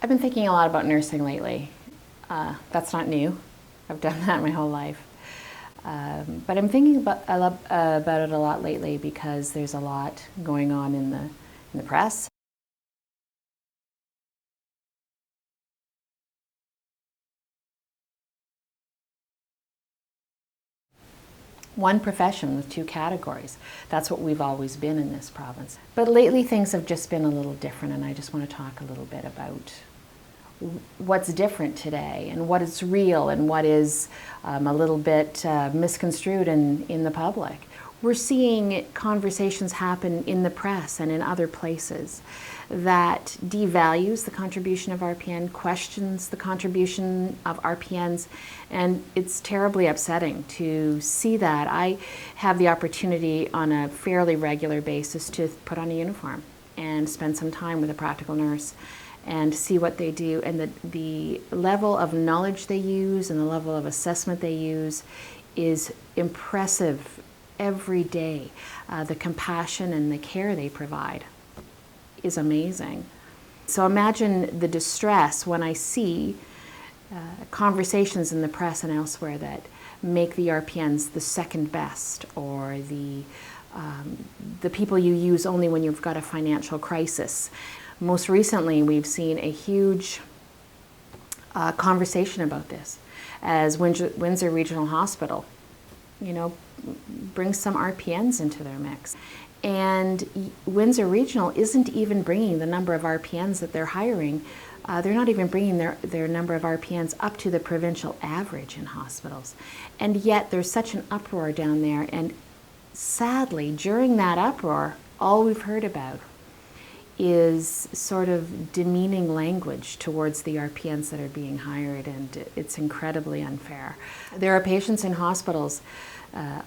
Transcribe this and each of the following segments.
I've been thinking a lot about nursing lately. That's not new. I've done that my whole life. But I'm thinking about it a lot lately because there's a lot going on in the press. One profession with two categories. That's what we've always been in this province. But lately things have just been a little different, and I just want to talk a little bit about what's different today and what is real and what is a little bit misconstrued in the public. We're seeing conversations happen in the press and in other places that devalues the contribution of RPN, questions the contribution of RPNs, and it's terribly upsetting to see that. I have the opportunity on a fairly regular basis to put on a uniform and spend some time with a practical nurse and see what they do, and the level of knowledge they use and the level of assessment they use is impressive every day. The compassion and the care they provide is amazing. So imagine the distress when I see conversations in the press and elsewhere that make the RPNs the second best, or the people you use only when you've got a financial crisis. Most recently, we've seen a huge conversation about this as Windsor Regional Hospital, brings some RPNs into their mix. And Windsor Regional isn't even bringing the number of RPNs that they're hiring. They're not even bringing their number of RPNs up to the provincial average in hospitals. And yet there's such an uproar down there. And sadly, during that uproar, all we've heard about is sort of demeaning language towards the RPNs that are being hired, and it's incredibly unfair. There are patients in hospitals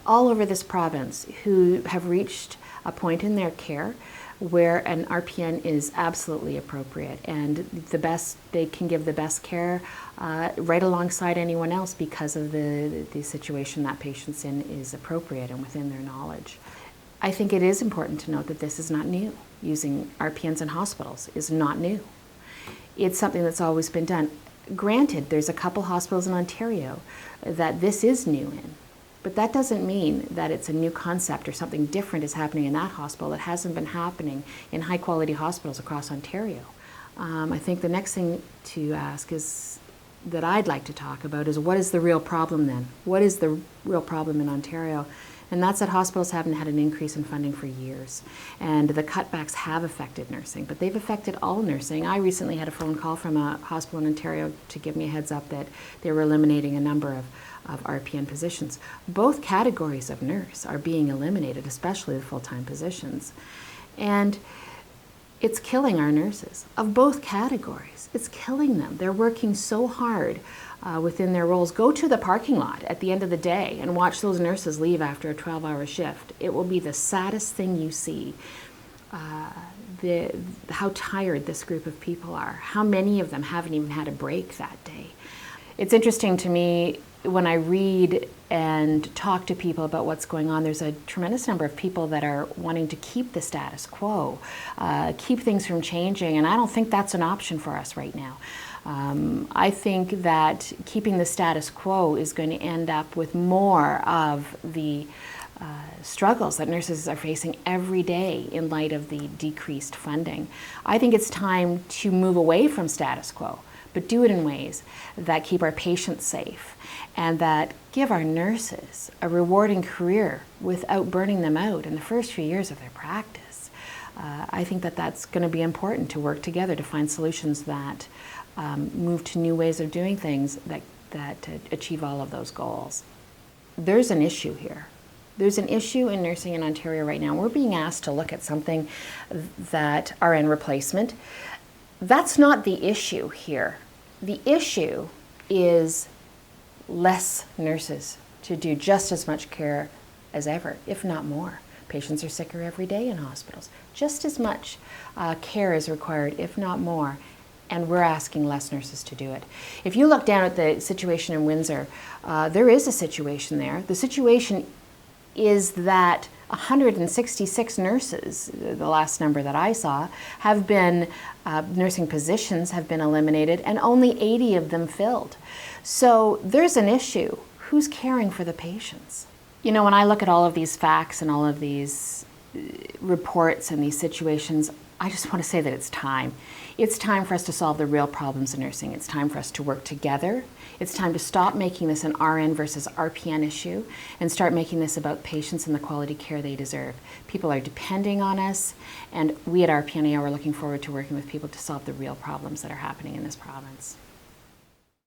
all over this province who have reached a point in their care where an RPN is absolutely appropriate, and they can give the best care right alongside anyone else because of the situation that patient's in is appropriate and within their knowledge. I think it is important to note that this is not new. Using RPNs in hospitals is not new. It's something that's always been done. Granted, there's a couple hospitals in Ontario that this is new in, but that doesn't mean that it's a new concept or something different is happening in that hospital that hasn't been happening in high-quality hospitals across Ontario. I think the next thing to ask is, that I'd like to talk about, is what is the real problem then? What is the real problem in Ontario? And that's that hospitals haven't had an increase in funding for years. And the cutbacks have affected nursing, but they've affected all nursing. I recently had a phone call from a hospital in Ontario to give me a heads up that they were eliminating a number of RPN positions. Both categories of nurse are being eliminated, especially the full-time positions. And it's killing our nurses of both categories. It's killing them. They're working so hard within their roles. Go to the parking lot at the end of the day and watch those nurses leave after a 12-hour shift. It will be the saddest thing you see. How tired this group of people are. How many of them haven't even had a break that day. It's interesting to me when I read and talk to people about what's going on. There's a tremendous number of people that are wanting to keep the status quo, keep things from changing, and I don't think that's an option for us right now. I think that keeping the status quo is going to end up with more of the struggles that nurses are facing every day in light of the decreased funding. I think it's time to move away from status quo, but do it in ways that keep our patients safe and that give our nurses a rewarding career without burning them out in the first few years of their practice. I think that that's going to be important, to work together to find solutions that move to new ways of doing things that achieve all of those goals. There's an issue here. There's an issue in nursing in Ontario right now. We're being asked to look at something that RN replacement. That's not the issue here. The issue is less nurses to do just as much care as ever, if not more. Patients are sicker every day in hospitals. Just as much care is required, if not more, and we're asking less nurses to do it. If you look down at the situation in Windsor, there is a situation there. The situation is that 166 nurses, the last number that I saw, have been, nursing positions have been eliminated, and only 80 of them filled. So there's an issue. Who's caring for the patients? You know, when I look at all of these facts and all of these reports and these situations, I just want to say that it's time. It's time for us to solve the real problems in nursing. It's time for us to work together. It's time to stop making this an RN versus RPN issue and start making this about patients and the quality care they deserve. People are depending on us, and we at RPNAO are looking forward to working with people to solve the real problems that are happening in this province.